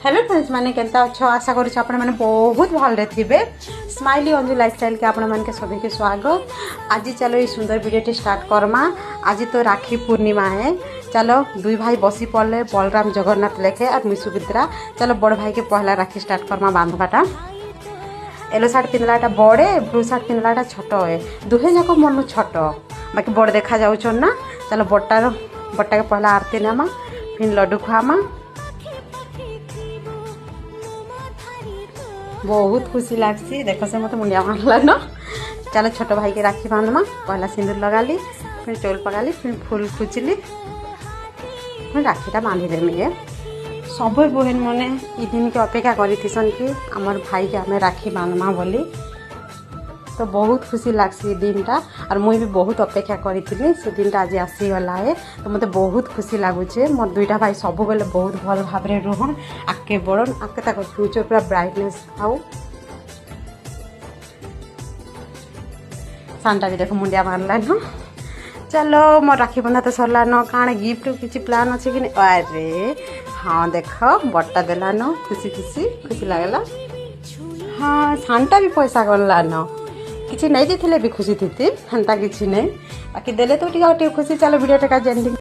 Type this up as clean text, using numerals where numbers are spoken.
Hello friends मैंने Kenta अच्छो आशा करुँ आपण मैंने बहुत भल थे। स्माइली अंजू लाइफस्टाइल के आपण मान के सभी के स्वागत। आज चलो ये सुंदर वीडियो स्टार्ट करमा। आज तो राखी पूर्णिमा है। चलो दुई भाई बसी पड़े बलराम जगन्नाथ लेखे और मुई सुभद्रा। चलो बड़ भाई के पहला राखी स्टार्ट करमा बांधवाटा। येलो सार्ट पिंधलाटा बड़े ब्लू सार्ट पिंधलाटा छोट है। दुहे जाक मन छोट बाकी बड़ देखा जाऊन ना। चलो बट्टा के पहला आरती नामा फिर लड्डू खुआमा। बहुत खुशी लगसी देख से मत मुंडिया मारला न। चलो छोट भाई के राखी बांधमा। पहला सिंदूर लगाली फिर चोल पकाली फिर फूल खुचली फिर राखीटा बांधिदेमी। ये सब बहन मैंने ई दिन के अपेक्षा करीथीसन कि आमर भाई के आमे राखी बांधमा बोली। तो बहुत खुशी लगसी दिनटा और मुई भी बहुत अपेक्षा करी से दिनटा आज आसीगला है। तो मत बहुत खुशी लगुचे। मोर दुईटा भाई सब बेले बहुत भल भाव रुहन आगे बढ़न आगे तक फ्यूचर पूरा ब्राइटनेस आउ। सानटा भी देख मुंडिया मारला न। चलो मोर राखी बंधा तो सरला न। काण गिफ्ट किसी प्लान अच्छे कि अरे हाँ देख बट्टा देला न। खुशी खुशी खुशी लगला। हाँ सानटा भी पैसा गला न। किसी नहीं देते भी खुशी थी हेन्ता किसी नहीं बाकी देले तो टे खुशी। चलो वीडियो टेका जेंडिंग।